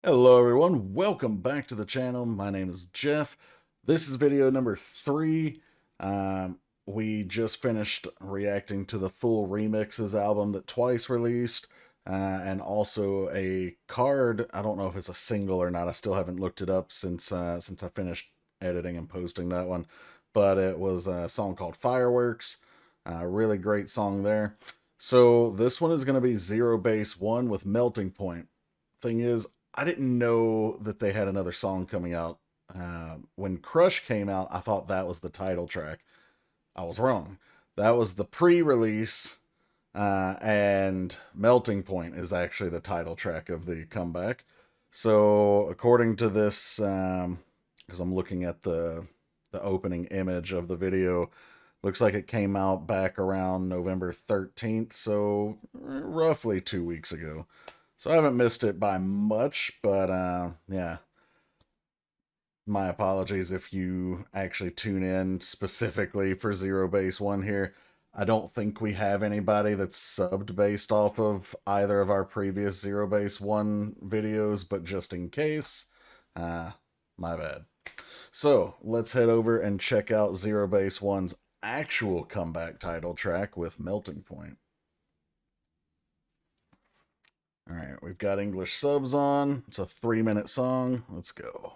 Hello everyone, welcome back to the channel. My name is Jeff. This is video number 3. We just finished reacting to the full remixes album that Twice released, and also a card. I don't know if it's a single or not. I still haven't looked it up since I finished editing and posting that one. But it was a song called Fireworks. Really great song there. So this one is going to be ZEROBASEONE with Melting Point. Thing is, I didn't know that they had another song coming out. When Crush came out, I thought that was the title track. I was wrong. That was the pre-release, and Melting Point is actually the title track of the comeback. So, according to this, because I'm looking at the opening image of the video, looks like it came out back around November 13th, so roughly 2 weeks ago. So I haven't missed it by much, but yeah. My apologies if you actually tune in specifically for ZEROBASEONE here. I don't think we have anybody that's subbed based off of either of our previous ZEROBASEONE videos, but just in case, my bad. So let's head over and check out ZEROBASEONE's actual comeback title track with Melting Point. Alright, we've got English subs on. It's a 3-minute song. Let's go.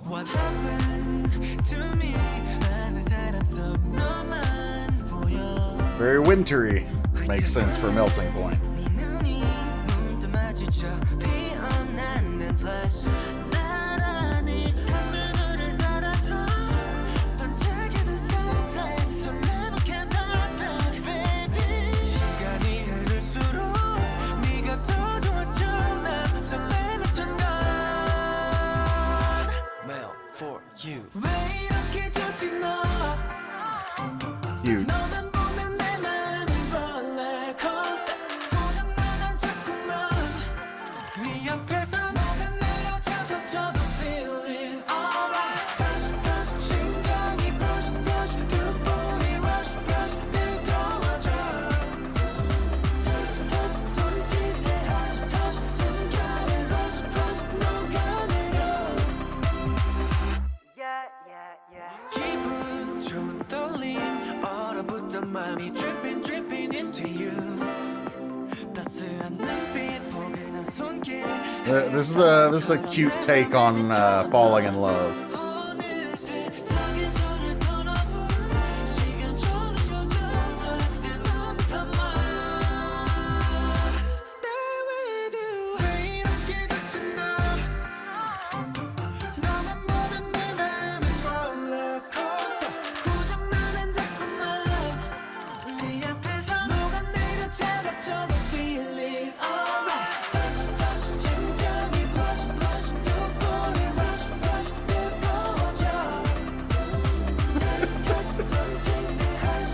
What happened to me? Very wintry. Makes sense for Melting Point. Huge. This is a cute take on falling in love.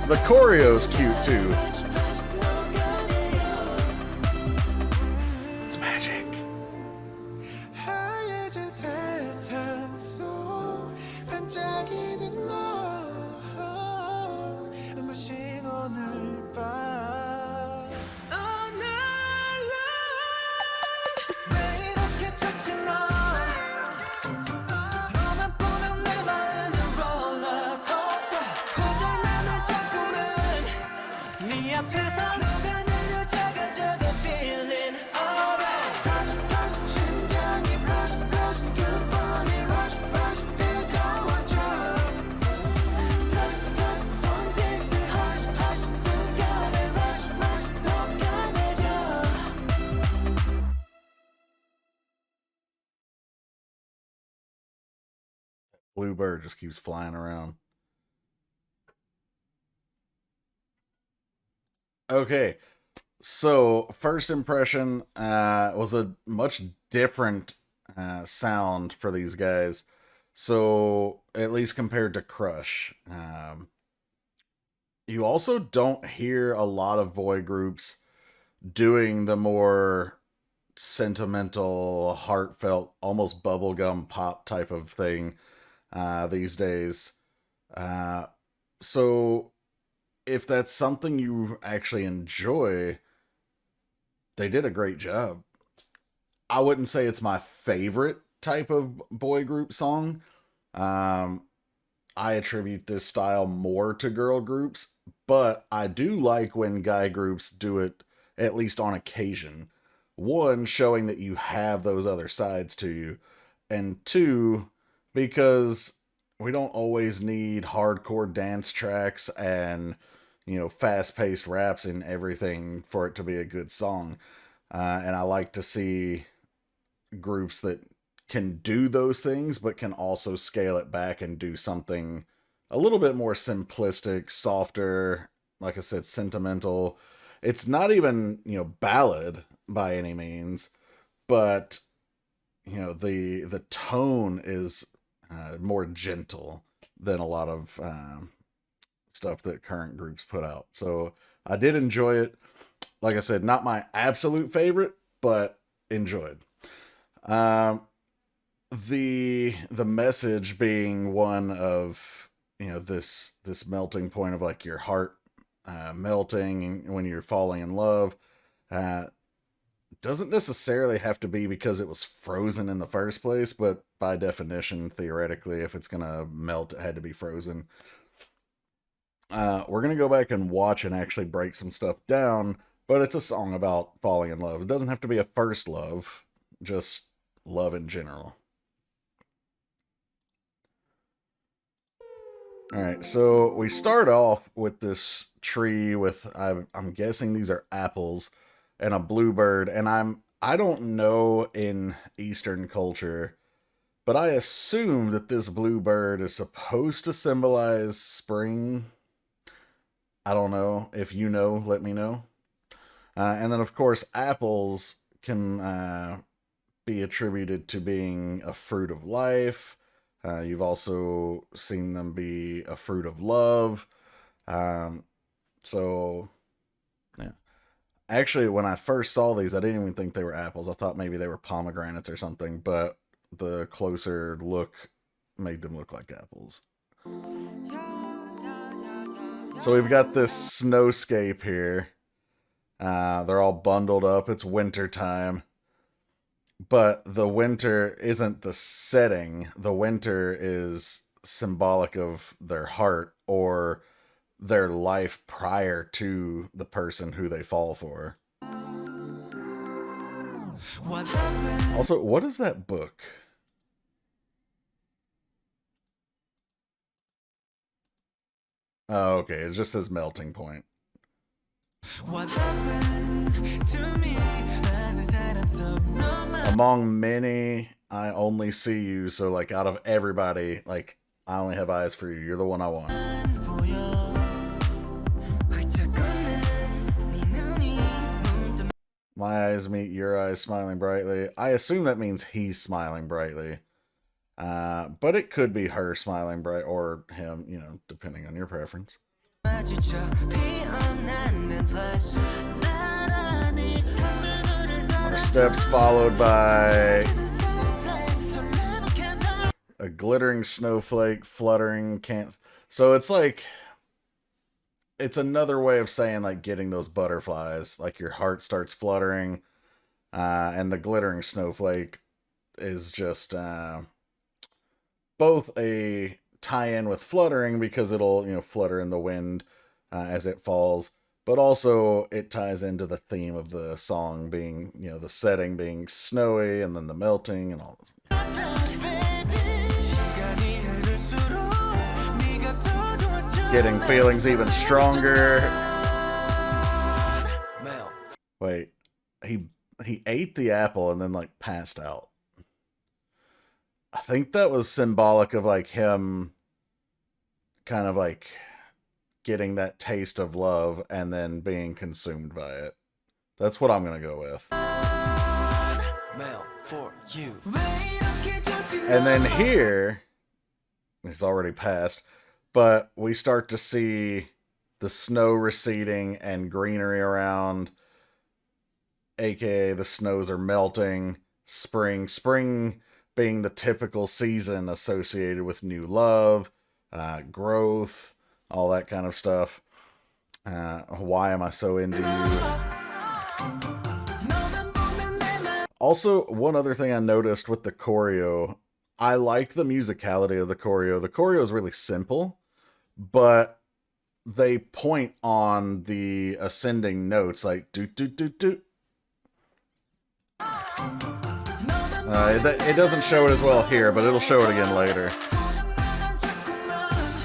The choreo's cute too. It's magic. Blue bird just keeps flying around. Okay, so first impression was a much different sound for these guys. So, at least compared to Crush. You also don't hear a lot of boy groups doing the more sentimental, heartfelt, almost bubblegum pop type of thing these days. So, if that's something you actually enjoy, they did a great job. I wouldn't say it's my favorite type of boy group song. Um, I attribute this style more to girl groups, but I do like when guy groups do it at least on occasion. One, showing that you have those other sides to you, and two, because we don't always need hardcore dance tracks and fast-paced raps and everything for it to be a good song. And I like to see groups that can do those things, but can also scale it back and do something a little bit more simplistic, softer, like I said, sentimental. It's not even, ballad by any means, but, the tone is more gentle than a lot of stuff that current groups put out. So I did enjoy it. Like I said, not my absolute favorite, but enjoyed. The message being one of this melting point of like your heart melting when you're falling in love. Doesn't necessarily have to be because it was frozen in the first place, but by definition, theoretically, if it's gonna melt, it had to be frozen. We're gonna go back and watch and actually break some stuff down, but it's a song about falling in love. It doesn't have to be a first love, just love in general. Alright, so we start off with this tree with, I'm guessing these are apples, and a bluebird, and I don't know in Eastern culture, but I assume that this bluebird is supposed to symbolize spring. I don't know. If you know, let me know. And then, of course, apples can be attributed to being a fruit of life. You've also seen them be a fruit of love. So, yeah. Actually, when I first saw these, I didn't even think they were apples. I thought maybe they were pomegranates or something, but the closer look made them look like apples. So we've got this snowscape here. They're all bundled up. It's winter time. But the winter isn't the setting. The winter is symbolic of their heart or their life prior to the person who they fall for. Also, what is that book? Oh, okay. It just says melting point. Among many, I only see you. So, like, out of everybody, like, I only have eyes for you. You're the one I want. My eyes meet your eyes smiling brightly. I assume that means he's smiling brightly. But it could be her smiling bright or him, depending on your preference. Our steps followed by a glittering snowflake fluttering so it's like it's another way of saying like getting those butterflies, like your heart starts fluttering, and the glittering snowflake is just both a tie-in with fluttering because it'll flutter in the wind as it falls, but also it ties into the theme of the song being the setting being snowy and then the melting and all. Getting feelings even stronger. Wait, he ate the apple and then like passed out. I think that was symbolic of like him kind of like getting that taste of love and then being consumed by it. That's what I'm gonna go with. For you. And then here it's already passed, but we start to see the snow receding and greenery around, aka the snows are melting. Spring being the typical season associated with new love, growth, all that kind of stuff. Why am I so into you? Also, one other thing I noticed with the choreo, I like the musicality of the choreo. The choreo is really simple, but they point on the ascending notes, like do do do do. It doesn't show it as well here, but it'll show it again later.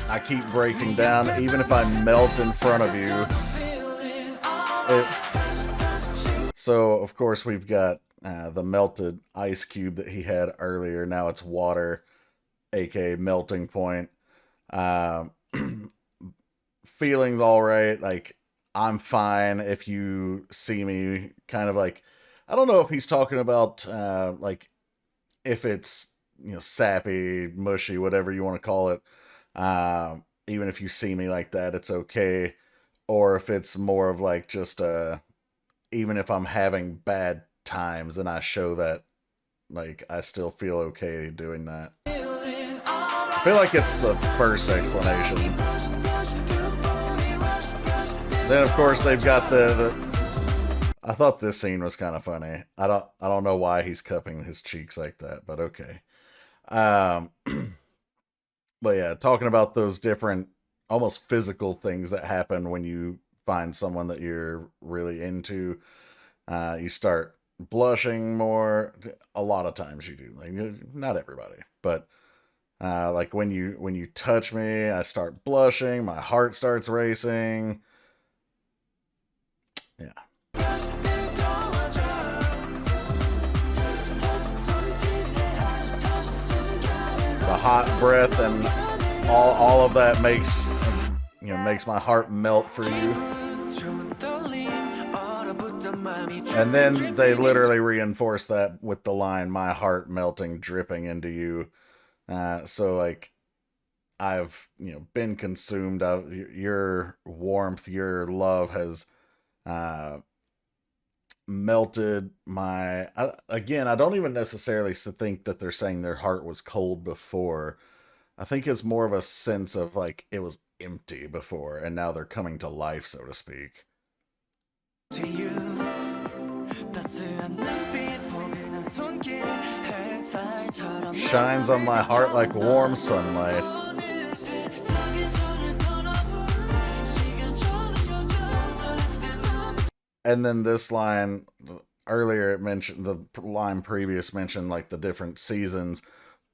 I keep breaking down, even if I melt in front of you. So, of course, we've got the melted ice cube that he had earlier. Now it's water, aka melting point. Feelings all right. Like, I'm fine if you see me kind of like, I don't know if he's talking about like if it's, you know, sappy, mushy, whatever you want to call it. Even if you see me like that, it's okay. Or if it's more of like just even if I'm having bad times and I show that, like, I still feel okay doing that. I feel like it's the first explanation. Then of course they've got the I thought this scene was kind of funny. I don't know why he's cupping his cheeks like that, but okay. But yeah, talking about those different almost physical things that happen when you find someone that you're really into. You start blushing more. A lot of times you do. Like, not everybody, but like when you touch me, I start blushing, my heart starts racing. Yeah. The hot breath and all of that makes, you know, makes my heart melt for you. And then they literally reinforce that with the line, my heart melting, dripping into you. So like, I've, you know, been consumed. Your warmth, your love has melted my... Again, I don't even necessarily think that they're saying their heart was cold before. I think it's more of a sense of like it was empty before, and now they're coming to life, so to speak. Shines on my heart like warm sunlight. And then this line, earlier it mentioned, the line previous mentioned like the different seasons,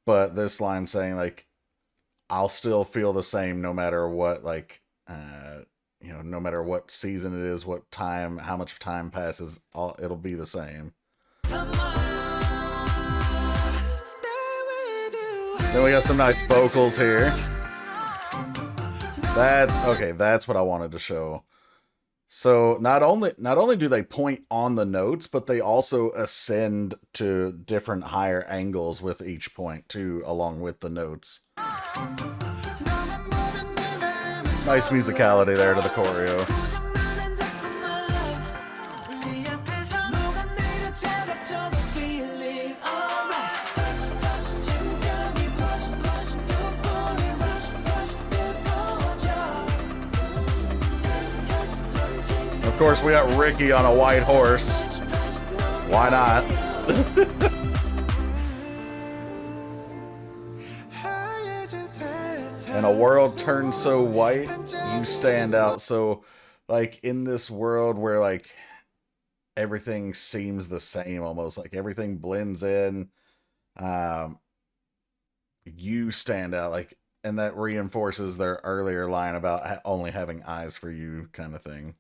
but this line saying like, I'll still feel the same no matter what, like, you know, no matter what season it is, what time, how much time passes, it'll be the same. Then we got some nice vocals here. That's what I wanted to show. So not only do they point on the notes, but they also ascend to different higher angles with each point too, along with the notes. Nice musicality there to the choreo. Of course, we got Ricky on a white horse. Why not? And a world turned so white, you stand out. So, like, in this world where, like, everything seems the same almost, like, everything blends in, you stand out, like, and that reinforces their earlier line about only having eyes for you kind of thing.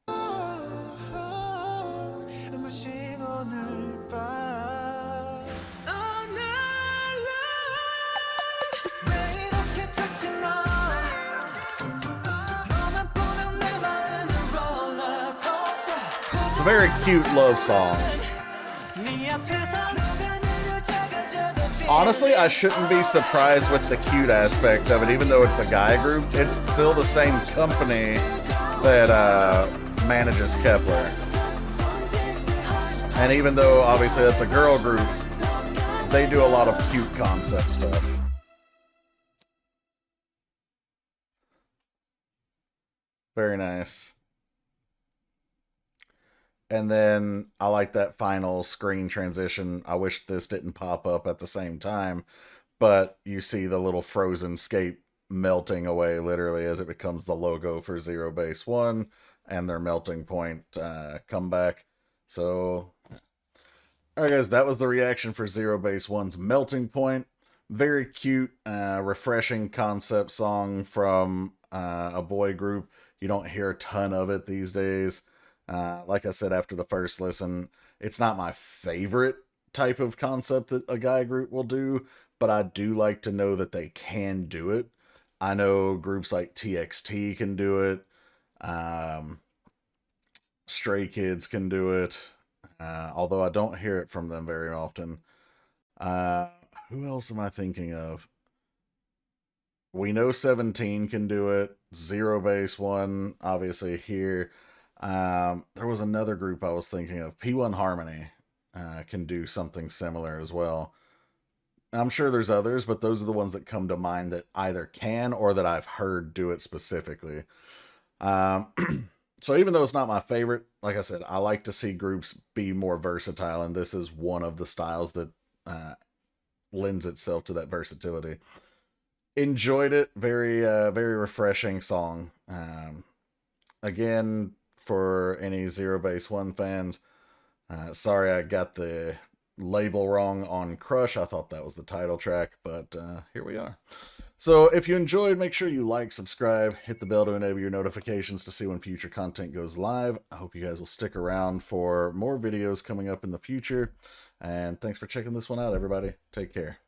It's a very cute love song. Honestly, I shouldn't be surprised with the cute aspect of it, even though it's a guy group. It's still the same company that manages Kepler. And even though obviously that's a girl group, they do a lot of cute concept stuff. Very nice. And then I like that final screen transition. I wish this didn't pop up at the same time, but you see the little frozen scape melting away literally as it becomes the logo for Zero Base One and their melting point comeback. So, alright guys, that was the reaction for Zero Base One's Melting Point. Very cute, refreshing concept song from a boy group. You don't hear a ton of it these days. Like I said, after the first listen, it's not my favorite type of concept that a guy group will do, but I do like to know that they can do it. I know groups like TXT can do it. Stray Kids can do it. Although I don't hear it from them very often. Who else am I thinking of? We know 17 can do it. Zero Base One, obviously here. There was another group I was thinking of. P1 Harmony can do something similar as well. I'm sure there's others, but those are the ones that come to mind that either can or that I've heard do it specifically. So even though it's not my favorite, like I said, I like to see groups be more versatile, and this is one of the styles that lends itself to that versatility. Enjoyed it. Very, very refreshing song. Again, for any Zero Base One fans, sorry I got the label wrong on Crush. I thought that was the title track, but here we are. So if you enjoyed, make sure you like, subscribe, hit the bell to enable your notifications to see when future content goes live. I hope you guys will stick around for more videos coming up in the future. And thanks for checking this one out, everybody. Take care.